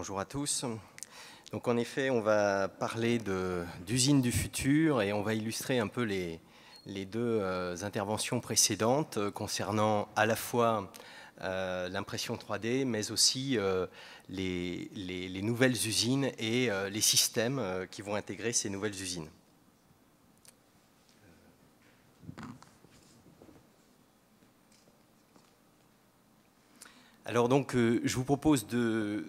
Bonjour à tous. Donc en effet, on va parler d'usines du futur et on va illustrer un peu les deux interventions précédentes concernant à la fois l'impression 3D, mais aussi les nouvelles usines et les systèmes qui vont intégrer ces nouvelles usines. Alors donc, je vous propose de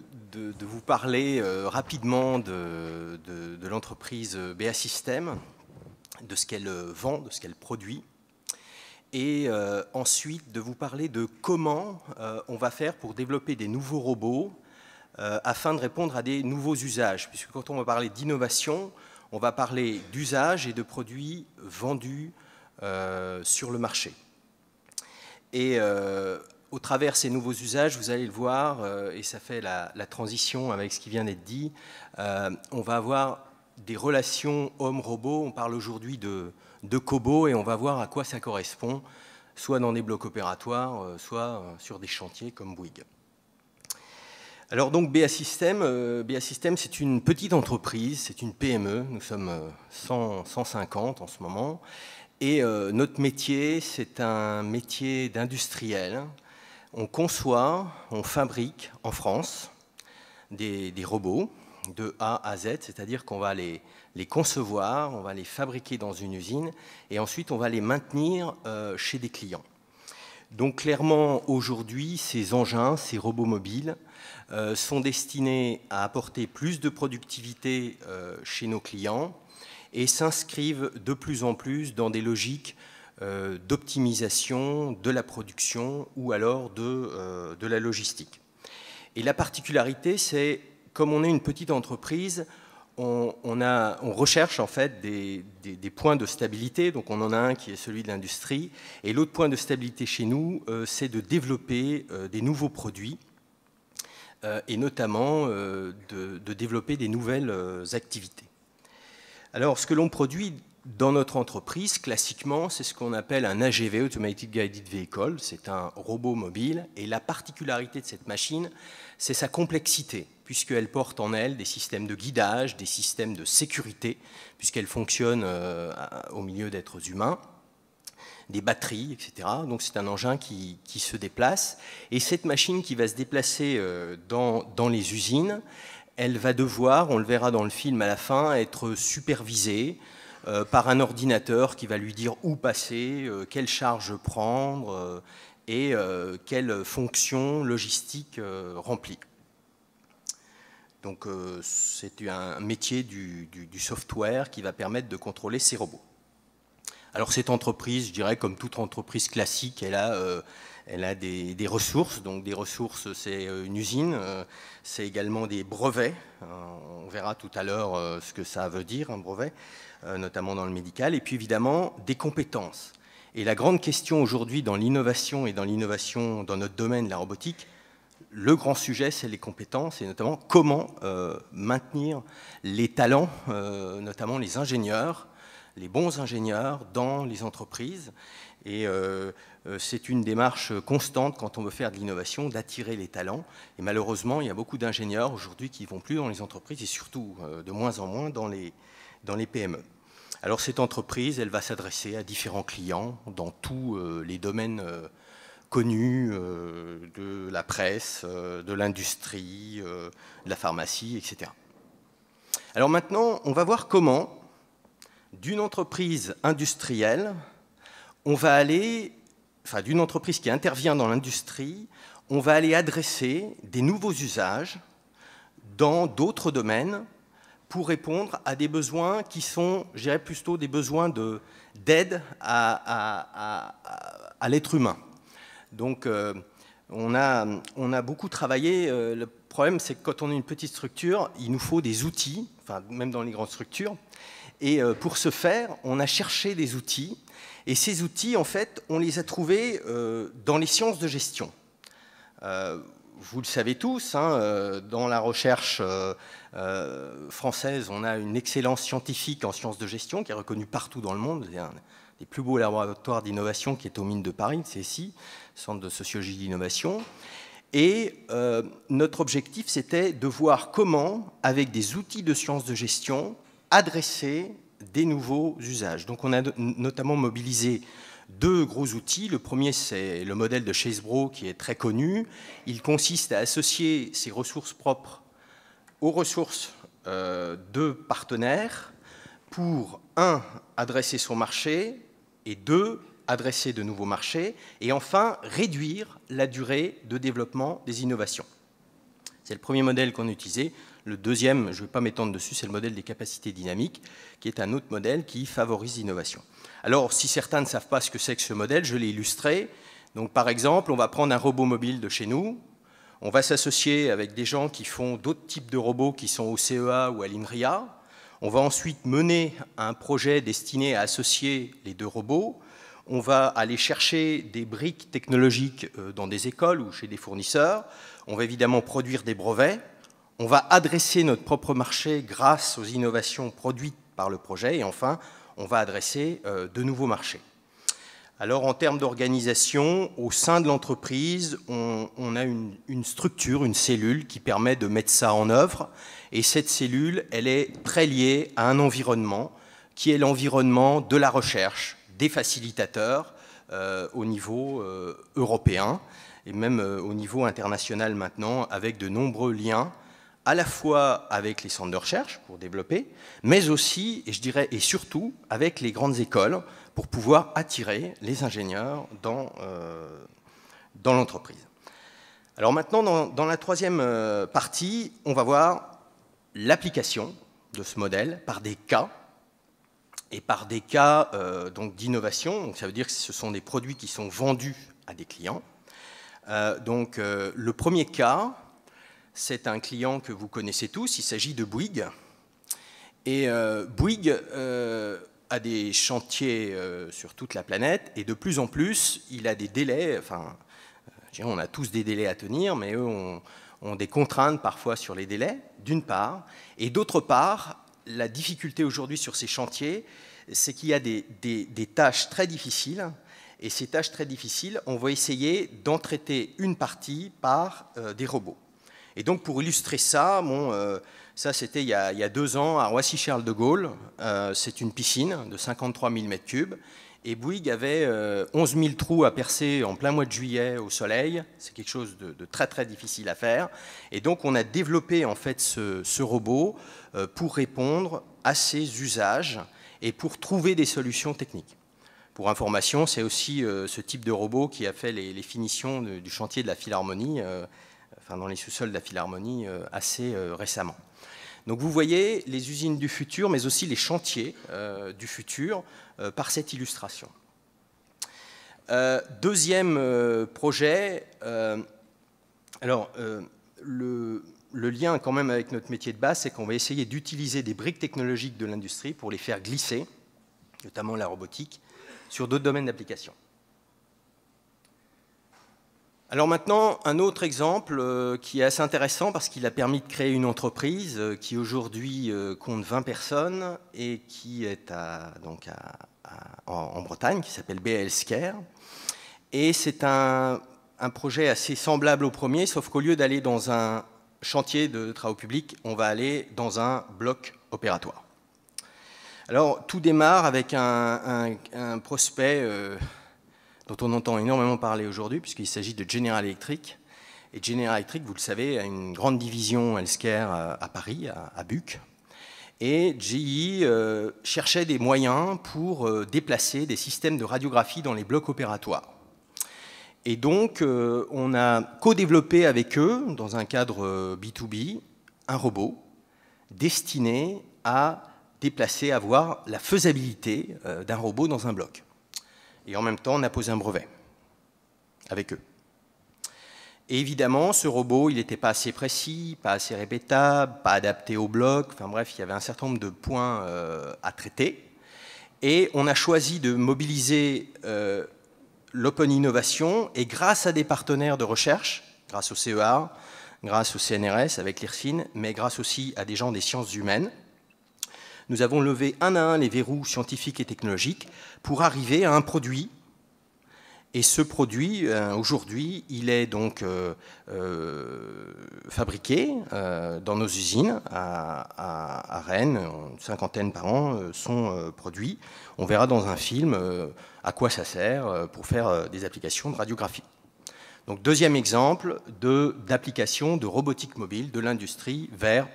vous parler rapidement de l'entreprise BA Systems, de ce qu'elle vend, de ce qu'elle produit, et ensuite de vous parler de comment on va faire pour développer des nouveaux robots afin de répondre à des nouveaux usages. Puisque quand on va parler d'innovation, on va parler d'usages et de produits vendus sur le marché. Et au travers de ces nouveaux usages, vous allez le voir, et ça fait la transition avec ce qui vient d'être dit, on va avoir des relations homme-robot. On parle aujourd'hui de cobots et on va voir à quoi ça correspond, soit dans des blocs opératoires, soit sur des chantiers comme Bouygues. Alors donc BA Systems, c'est une petite entreprise, c'est une PME, nous sommes 150 en ce moment, et notre métier, c'est un métier d'industriel. On conçoit, on fabrique en France des robots de A à Z, c'est-à-dire qu'on va les concevoir, on va les fabriquer dans une usine et ensuite on va les maintenir chez des clients. Donc clairement, aujourd'hui, ces engins, ces robots mobiles, sont destinés à apporter plus de productivité chez nos clients et s'inscrivent de plus en plus dans des logiques d'optimisation de la production ou alors de la logistique. Et la particularité, c'est, comme on est une petite entreprise, on recherche en fait des points de stabilité. Donc on en a un qui est celui de l'industrie. Et l'autre point de stabilité chez nous, c'est de développer des nouveaux produits et notamment de développer des nouvelles activités. Alors ce que l'on produit dans notre entreprise, classiquement, c'est ce qu'on appelle un AGV, Automated Guided Vehicle. C'est un robot mobile. Et la particularité de cette machine, c'est sa complexité, puisqu'elle porte en elle des systèmes de guidage, des systèmes de sécurité, puisqu'elle fonctionne au milieu d'êtres humains, des batteries, etc. Donc c'est un engin qui se déplace. Et cette machine qui va se déplacer dans les usines, elle va devoir, on le verra dans le film à la fin, être supervisée par un ordinateur qui va lui dire où passer, quelle charge prendre et quelle fonction logistique remplir. Donc c'est un métier du software qui va permettre de contrôler ces robots. Alors cette entreprise, je dirais comme toute entreprise classique, elle a des ressources. Donc des ressources, c'est une usine, c'est également des brevets. On verra tout à l'heure ce que ça veut dire, un brevet, notamment dans le médical. Et puis évidemment, des compétences. Et la grande question aujourd'hui dans l'innovation et dans l'innovation dans notre domaine, la robotique, le grand sujet, c'est les compétences et notamment comment maintenir les talents, notamment les ingénieurs, les bons ingénieurs dans les entreprises. Et c'est une démarche constante quand on veut faire de l'innovation, d'attirer les talents. Et malheureusement, il y a beaucoup d'ingénieurs aujourd'hui qui ne vont plus dans les entreprises et surtout de moins en moins dans les PME. Alors cette entreprise, elle va s'adresser à différents clients dans tous les domaines connus de la presse, de l'industrie, de la pharmacie, etc. Alors maintenant, on va voir comment, d'une entreprise industrielle, on va aller, enfin d'une entreprise qui intervient dans l'industrie, on va aller adresser des nouveaux usages dans d'autres domaines pour répondre à des besoins qui sont, je dirais plutôt des besoins d'aide à l'être humain. Donc on a beaucoup travaillé. Le problème, c'est que quand on est une petite structure, il nous faut des outils, enfin même dans les grandes structures. Et pour ce faire, on a cherché des outils. Et ces outils, en fait, on les a trouvés dans les sciences de gestion. Vous le savez tous, hein, dans la recherche française, on a une excellence scientifique en sciences de gestion qui est reconnue partout dans le monde. C'est un des plus beaux laboratoires d'innovation qui est aux Mines de Paris, le CSI, Centre de sociologie d'innovation. Et notre objectif, c'était de voir comment, avec des outils de sciences de gestion, adresser des nouveaux usages. Donc on a notamment mobilisé deux gros outils. Le premier, c'est le modèle de Chesebrough, qui est très connu. Il consiste à associer ses ressources propres aux ressources de partenaires pour, un, adresser son marché, et deux, adresser de nouveaux marchés, et enfin réduire la durée de développement des innovations. C'est le premier modèle qu'on a utilisé. Le deuxième, je ne vais pas m'étendre dessus, c'est le modèle des capacités dynamiques, qui est un autre modèle qui favorise l'innovation. Alors, si certains ne savent pas ce que c'est que ce modèle, je l'ai illustré. Donc, par exemple, on va prendre un robot mobile de chez nous, on va s'associer avec des gens qui font d'autres types de robots qui sont au CEA ou à l'INRIA. On va ensuite mener un projet destiné à associer les deux robots. On va aller chercher des briques technologiques dans des écoles ou chez des fournisseurs. On va évidemment produire des brevets. On va adresser notre propre marché grâce aux innovations produites par le projet. Et enfin, on va adresser de nouveaux marchés. Alors, en termes d'organisation, au sein de l'entreprise, on a une structure, une cellule qui permet de mettre ça en œuvre. Et cette cellule, elle est très liée à un environnement qui est l'environnement de la recherche, des facilitateurs au niveau européen et même au niveau international maintenant, avec de nombreux liens, à la fois avec les centres de recherche pour développer, mais aussi, et je dirais, et surtout, avec les grandes écoles pour pouvoir attirer les ingénieurs dans l'entreprise. Alors maintenant, dans la troisième partie, on va voir l'application de ce modèle par des cas, et par des cas donc d'innovation. Donc ça veut dire que ce sont des produits qui sont vendus à des clients. Donc le premier cas, c'est un client que vous connaissez tous, il s'agit de Bouygues. Et Bouygues a des chantiers sur toute la planète, et de plus en plus, il a des délais, enfin, on a tous des délais à tenir, mais eux ont des contraintes parfois sur les délais, d'une part, et d'autre part, la difficulté aujourd'hui sur ces chantiers, c'est qu'il y a des tâches très difficiles, et ces tâches très difficiles, on va essayer d'en traiter une partie par des robots. Et donc, pour illustrer ça, ça c'était il y a 2 ans à Roissy-Charles de Gaulle. C'est une piscine de 53 000 m3. Et Bouygues avait 11 000 trous à percer en plein mois de juillet au soleil. C'est quelque chose de très très difficile à faire. Et donc, on a développé en fait ce robot pour répondre à ces usages et pour trouver des solutions techniques. Pour information, c'est aussi ce type de robot qui a fait les finitions du chantier de la Philharmonie, enfin dans les sous-sols de la Philharmonie assez récemment. Donc vous voyez les usines du futur, mais aussi les chantiers du futur par cette illustration. Deuxième projet, alors le lien quand même avec notre métier de base, c'est qu'on va essayer d'utiliser des briques technologiques de l'industrie pour les faire glisser, notamment la robotique, sur d'autres domaines d'application. Alors maintenant, un autre exemple qui est assez intéressant parce qu'il a permis de créer une entreprise qui aujourd'hui compte 20 personnes et qui est en Bretagne, qui s'appelle BA Healthcare. Et c'est un projet assez semblable au premier, sauf qu'au lieu d'aller dans un chantier de travaux publics, on va aller dans un bloc opératoire. Alors, tout démarre avec un prospect dont on entend énormément parler aujourd'hui, puisqu'il s'agit de General Electric. Et General Electric, vous le savez, a une grande division healthcare à Paris, à Buc. Et GE cherchait des moyens pour déplacer des systèmes de radiographie dans les blocs opératoires. Et donc, on a co-développé avec eux, dans un cadre B2B, un robot destiné à déplacer, à voir la faisabilité d'un robot dans un bloc. Et en même temps, on a posé un brevet avec eux. Et évidemment, ce robot, il n'était pas assez précis, pas assez répétable, pas adapté au bloc. Enfin bref, il y avait un certain nombre de points à traiter. Et on a choisi de mobiliser l'Open Innovation, et grâce à des partenaires de recherche, grâce au CEA, grâce au CNRS avec l'IRSIN, mais grâce aussi à des gens des sciences humaines, nous avons levé un à un les verrous scientifiques et technologiques pour arriver à un produit Et ce produit, aujourd'hui, il est donc fabriqué dans nos usines à Rennes. Une cinquantaine par an sont produits. On verra dans un film à quoi ça sert pour faire des applications de radiographie. Donc, deuxième exemple d'application de robotique mobile de l'industrie vers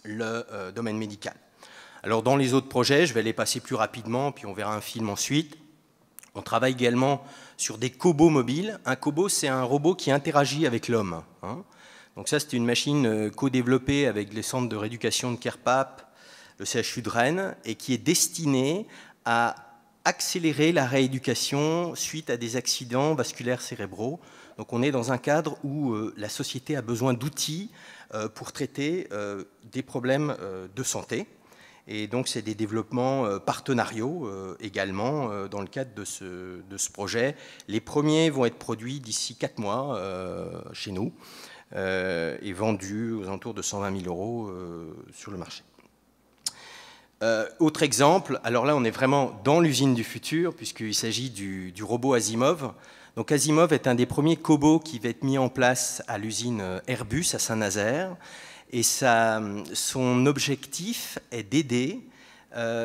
le domaine médical. Alors, dans les autres projets, je vais les passer plus rapidement, puis on verra un film ensuite. On travaille également sur des cobots mobiles. Un cobot, c'est un robot qui interagit avec l'homme. Donc ça, c'est une machine co-développée avec les centres de rééducation de Kerpap, le CHU de Rennes, et qui est destinée à accélérer la rééducation suite à des accidents vasculaires cérébraux. Donc on est dans un cadre où la société a besoin d'outils pour traiter des problèmes de santé. Et donc, c'est des développements partenariaux également dans le cadre de ce projet. Les premiers vont être produits d'ici 4 mois chez nous et vendus aux alentours de 120 000 euros sur le marché. Autre exemple, alors là, on est vraiment dans l'usine du futur puisqu'il s'agit du robot Asimov. Donc, Asimov est un des premiers cobots qui va être mis en place à l'usine Airbus à Saint-Nazaire. Et son objectif est d'aider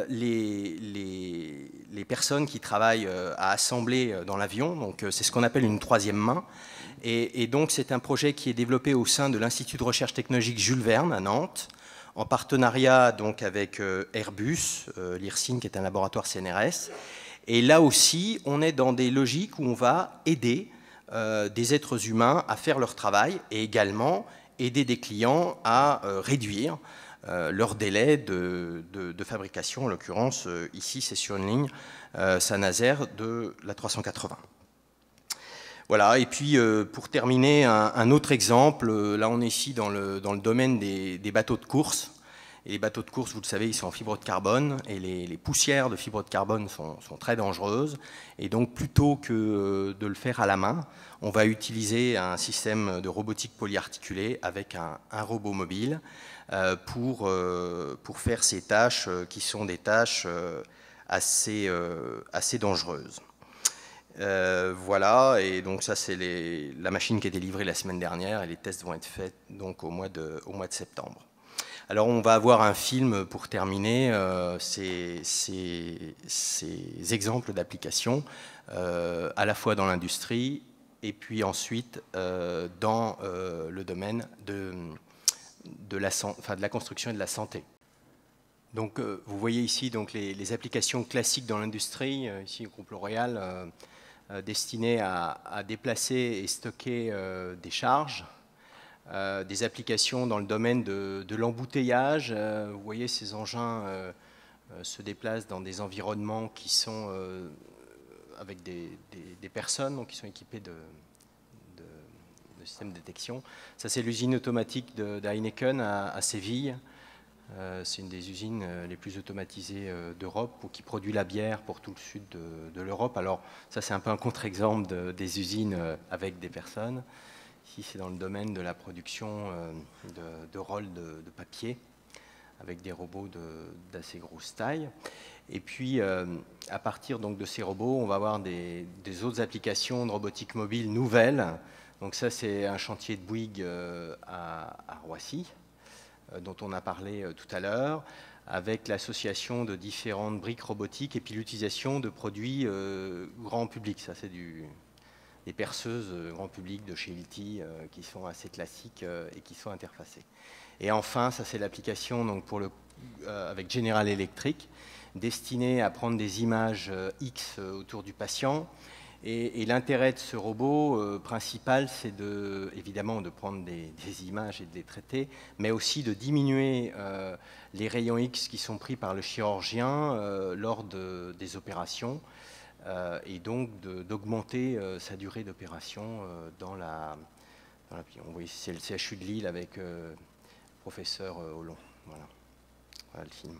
les personnes qui travaillent à assembler dans l'avion. Donc, c'est ce qu'on appelle une troisième main. Et donc, c'est un projet qui est développé au sein de l'Institut de recherche technologique Jules Verne à Nantes, en partenariat donc avec Airbus, l'IRSIN, qui est un laboratoire CNRS. Et là aussi, on est dans des logiques où on va aider des êtres humains à faire leur travail et également aider des clients à réduire leur délai de fabrication. En l'occurrence, ici, c'est sur une ligne Saint-Nazaire de la 380. Voilà, et puis pour terminer, un autre exemple, là on est ici dans le domaine des bateaux de course. Et les bateaux de course, vous le savez, ils sont en fibre de carbone et les poussières de fibre de carbone sont très dangereuses. Et donc plutôt que de le faire à la main, on va utiliser un système de robotique polyarticulée avec un robot mobile pour faire ces tâches qui sont des tâches assez dangereuses. Voilà, et donc ça c'est la machine qui a été livrée la semaine dernière et les tests vont être faits donc au mois de septembre. Alors on va avoir un film pour terminer ces exemples d'applications à la fois dans l'industrie et puis ensuite dans le domaine de la construction et de la santé. Donc vous voyez ici donc, les applications classiques dans l'industrie, ici au groupe L'Oréal, destinées à déplacer et stocker des charges. Des applications dans le domaine de l'embouteillage. Vous voyez, ces engins se déplacent dans des environnements qui sont avec des personnes donc, qui sont équipées de systèmes de détection. Ça, c'est l'usine automatique d'Heineken à Séville. C'est une des usines les plus automatisées d'Europe qui produit la bière pour tout le sud de l'Europe. Alors, ça, c'est un peu un contre-exemple des usines avec des personnes. Ici, c'est dans le domaine de la production de rôles de papier avec des robots d'assez grosse taille. Et puis, à partir donc, de ces robots, on va avoir des autres applications de robotique mobile nouvelles. Donc ça, c'est un chantier de Bouygues à Roissy, dont on a parlé tout à l'heure, avec l'association de différentes briques robotiques et puis l'utilisation de produits grand public. Ça, c'est des perceuses grand public de chez Hilti qui sont assez classiques et qui sont interfacées. Et enfin, ça c'est l'application donc avec General Electric, destinée à prendre des images X autour du patient. Et l'intérêt de ce robot principal, c'est évidemment de prendre des images et de les traiter, mais aussi de diminuer les rayons X qui sont pris par le chirurgien lors des opérations. Et donc d'augmenter sa durée d'opération dans la... On voit ici, c'est le CHU de Lille avec le professeur Hollon. Voilà le film.